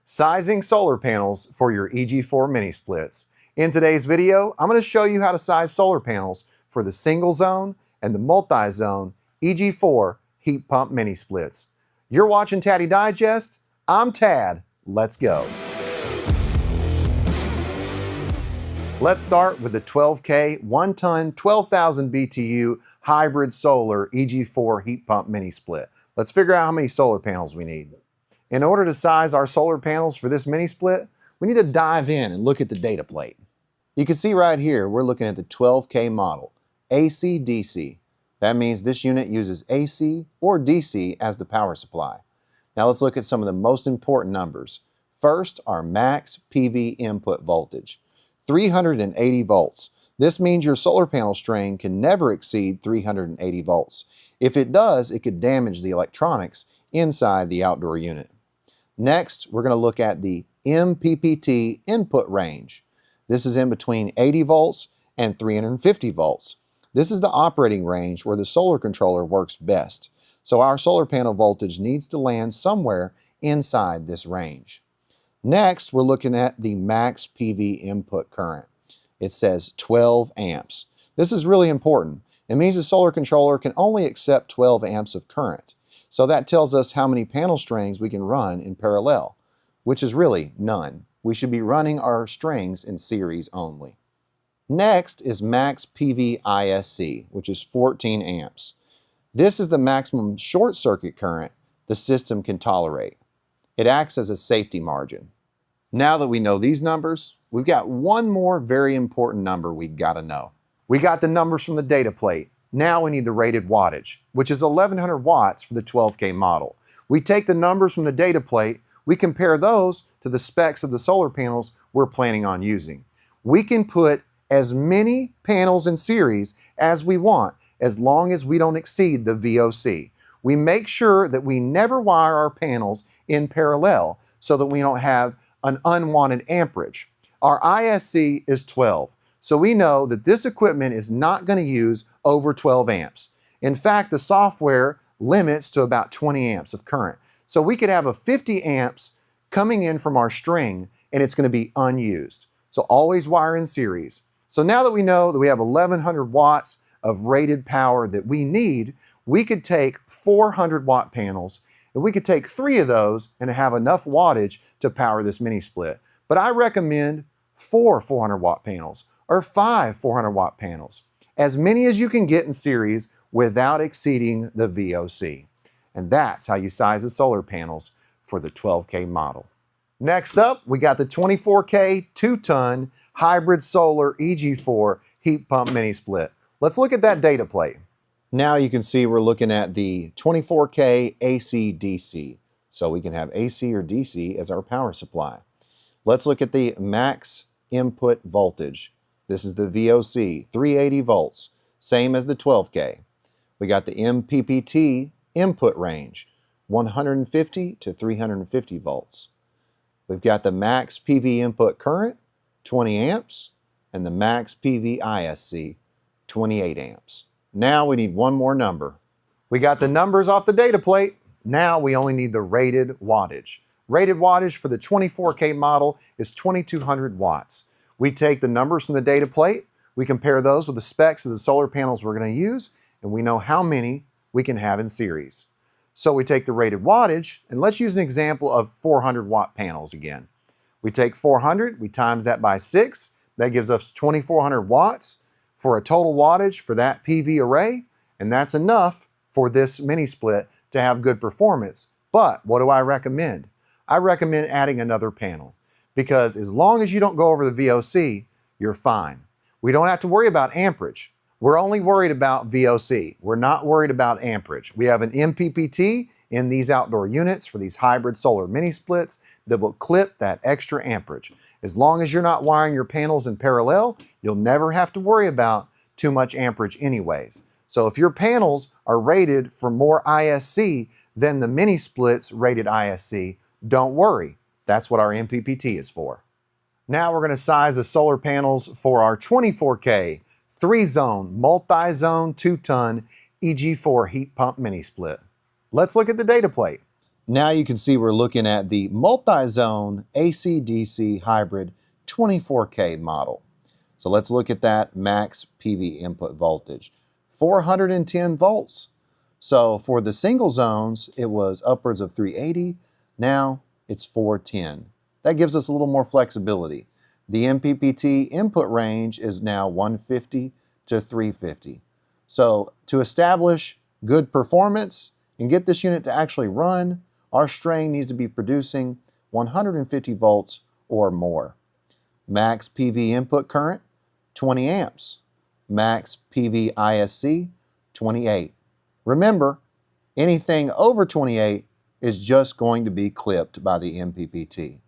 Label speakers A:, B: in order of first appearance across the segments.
A: Sizing solar panels for your EG4 mini splits. In today's video, I'm going to show you how to size solar panels for the single zone and the multi-zone EG4 heat pump mini splits. You're watching Taddy Digest. I'm Tad. Let's go. Let's start with the 12K 1-ton 12,000 BTU hybrid solar EG4 heat pump mini split. Let's figure out how many solar panels we need. In order to size our solar panels for this mini split, we need to dive in and look at the data plate. You can see right here, we're looking at the 12K model, AC-DC. That means this unit uses AC or DC as the power supply. Now let's look at some of the most important numbers. First, our max PV input voltage, 380 volts. This means your solar panel string can never exceed 380 volts. If it does, it could damage the electronics inside the outdoor unit. Next, we're going to look at the MPPT input range. This is in between 80 volts and 350 volts. This is the operating range where the solar controller works best. So our solar panel voltage needs to land somewhere inside this range. Next, we're looking at the max PV input current. It says 12 amps. This is really important. It means the solar controller can only accept 12 amps of current. So that tells us how many panel strings we can run in parallel, which is really none. We should be running our strings in series only. Next is max PV ISC, which is 14 amps. This is the maximum short circuit current the system can tolerate. It acts as a safety margin. Now that we know these numbers, we've got one more very important number we've got to know. We got the numbers from the data plate. Now we need the rated wattage, which is 1100 watts for the 12K model. We take the numbers from the data plate, we compare those to the specs of the solar panels we're planning on using. We can put as many panels in series as we want, as long as we don't exceed the VOC. We make sure that we never wire our panels in parallel so that we don't have an unwanted amperage. Our ISC is 12. So we know that this equipment is not going to use over 12 amps. In fact, the software limits to about 20 amps of current. So we could have a 50 amps coming in from our string and it's going to be unused. So always wire in series. So now that we know that we have 1100 watts of rated power that we need, we could take 400 watt panels and we could take 3 of those and have enough wattage to power this mini split. But I recommend 4 400 watt panels or 5 400 watt panels. As many as you can get in series without exceeding the VOC. And that's how you size the solar panels for the 12K model. Next up, we got the 24K 2-ton hybrid solar EG4 heat pump mini split. Let's look at that data plate. Now you can see we're looking at the 24K AC-DC. So we can have AC or DC as our power supply. Let's look at the max input voltage. This is the VOC, 380 volts, same as the 12K. We got the MPPT input range, 150 to 350 volts. We've got the max PV input current, 20 amps, and the max PV ISC, 28 amps. Now we need one more number. We got the numbers off the data plate. Now we only need the rated wattage. Rated wattage for the 24K model is 2200 watts. We take the numbers from the data plate, we compare those with the specs of the solar panels we're going to use, and we know how many we can have in series. So we take the rated wattage, and let's use an example of 400 watt panels again. We take 400, we times that by 6, that gives us 2400 watts for a total wattage for that PV array, and that's enough for this mini split to have good performance. But what do I recommend? I recommend adding another panel. Because as long as you don't go over the VOC, you're fine. We don't have to worry about amperage. We're only worried about VOC. We're not worried about amperage. We have an MPPT in these outdoor units for these hybrid solar mini splits that will clip that extra amperage. As long as you're not wiring your panels in parallel, you'll never have to worry about too much amperage anyways. So if your panels are rated for more ISC than the mini splits rated ISC, don't worry. That's what our MPPT is for. Now we're going to size the solar panels for our 24K 3-zone, multi-zone 2-ton EG4 heat pump mini split. Let's look at the data plate. Now you can see we're looking at the multi-zone AC-DC hybrid 24K model. So let's look at that max PV input voltage. 410 volts. So for the single zones, it was upwards of 380. Now it's 410. That gives us a little more flexibility. The MPPT input range is now 150 to 350. So to establish good performance and get this unit to actually run, our string needs to be producing 150 volts or more. Max PV input current, 20 amps. Max PV ISC, 28. Remember, anything over 28 is just going to be clipped by the MPPT.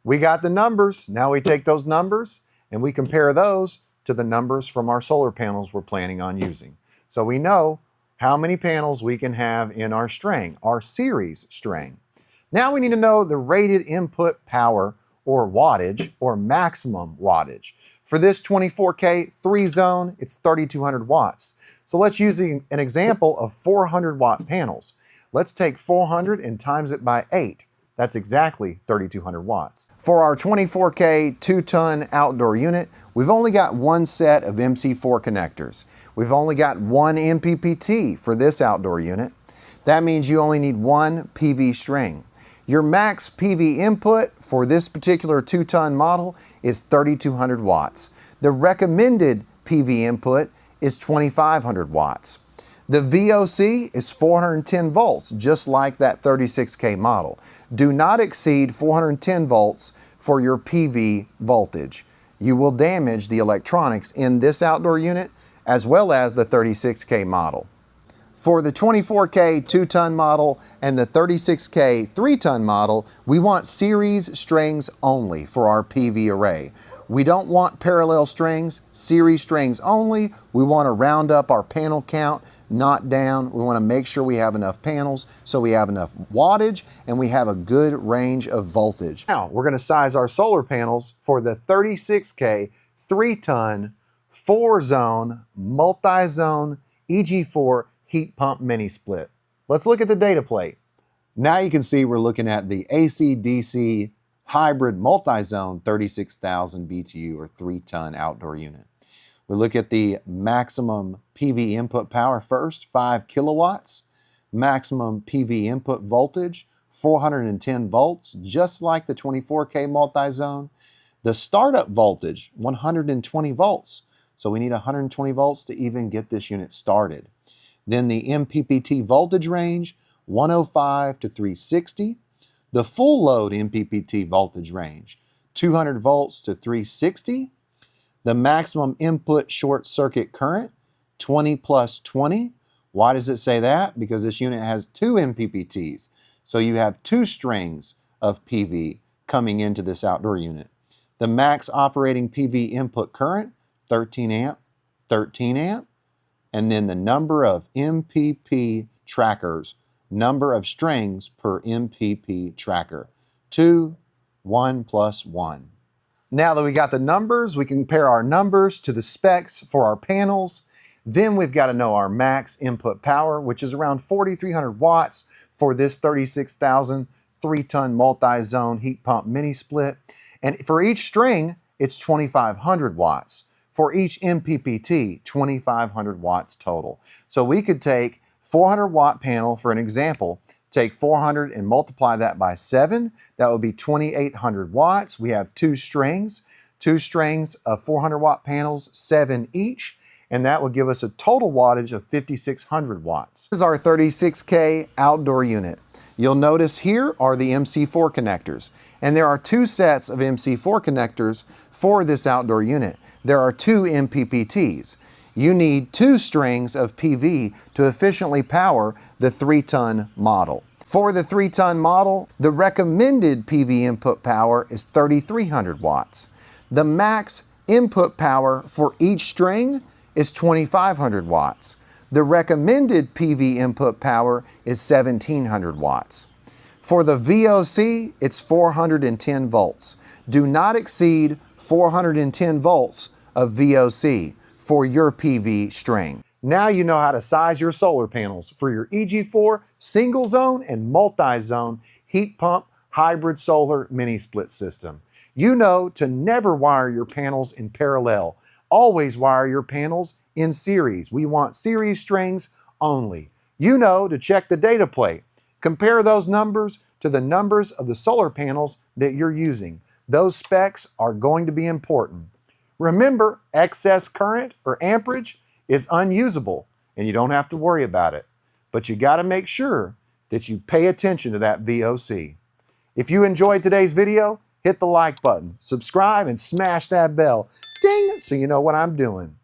A: We got the numbers. Now we take those numbers and we compare those to the numbers from our solar panels we're planning on using. So we know how many panels we can have in our string, our series string. Now we need to know the rated input power or wattage or maximum wattage. For this 24K 3-zone, it's 3,200 watts. So let's use an example of 400 watt panels. Let's take 400 and times it by 8. That's exactly 3,200 watts. For our 24K 2-ton outdoor unit, we've only got one set of MC4 connectors. We've only got one MPPT for this outdoor unit. That means you only need one PV string. Your max PV input for this particular 2-ton model is 3,200 watts. The recommended PV input is 2,500 watts. The VOC is 410 volts, just like that 36K model. Do not exceed 410 volts for your PV voltage. You will damage the electronics in this outdoor unit as well as the 36K model. For the 24K 2-ton model and the 36K 3-ton model, we want series strings only for our PV array. We don't want parallel strings, series strings only. We want to round up our panel count, not down. We want to make sure we have enough panels so we have enough wattage and we have a good range of voltage. Now, we're going to size our solar panels for the 36K 3-ton 4-zone multi-zone EG4 heat pump mini split. Let's look at the data plate. Now you can see we're looking at the AC-DC hybrid multi-zone 36,000 BTU or 3-ton outdoor unit. We look at the maximum PV input power first, 5 kilowatts. Maximum PV input voltage, 410 volts, just like the 24K multi-zone. The startup voltage, 120 volts. So we need 120 volts to even get this unit started. Then the MPPT voltage range, 105 to 360. The full load MPPT voltage range, 200 volts to 360. The maximum input short circuit current, 20 plus 20. Why does it say that? Because this unit has 2 MPPTs. So you have 2 strings of PV coming into this outdoor unit. The max operating PV input current, 13 amp, 13 amp. And then the number of MPP trackers, number of strings per MPP tracker, 2, 1 plus 1. Now that we got the numbers, we can compare our numbers to the specs for our panels. Then we've got to know our max input power, which is around 4,300 watts for this 36,000 3-ton multi-zone heat pump mini split. And for each string, it's 2,500 watts. For each MPPT, 2,500 watts total. So we could take 400 watt panel for an example, take 400 and multiply that by 7. That would be 2,800 watts. We have 2 strings of 400 watt panels, 7 each, and that would give us a total wattage of 5,600 watts. This is our 36K outdoor unit. You'll notice here are the MC4 connectors, and there are 2 sets of MC4 connectors for this outdoor unit. There are 2 MPPTs. You need 2 strings of PV to efficiently power the 3-ton model. For the 3-ton model, the recommended PV input power is 3,300 watts. The max input power for each string is 2,500 watts. The recommended PV input power is 1,700 watts. For the VOC, it's 410 volts. Do not exceed 410 volts of VOC for your PV string. Now you know how to size your solar panels for your EG4 single zone and multi-zone heat pump hybrid solar mini split system. You know to never wire your panels in parallel. Always wire your panels in series. We want series strings only. You know to check the data plate. Compare those numbers to the numbers of the solar panels that you're using. Those specs are going to be important. Remember, excess current or amperage is unusable and you don't have to worry about it. But you got to make sure that you pay attention to that VOC. If you enjoyed today's video, hit the like button, subscribe, and smash that bell, ding, so you know what I'm doing.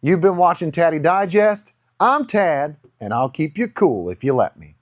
A: You've been watching Taddy Digest. I'm Tad, and I'll keep you cool if you let me.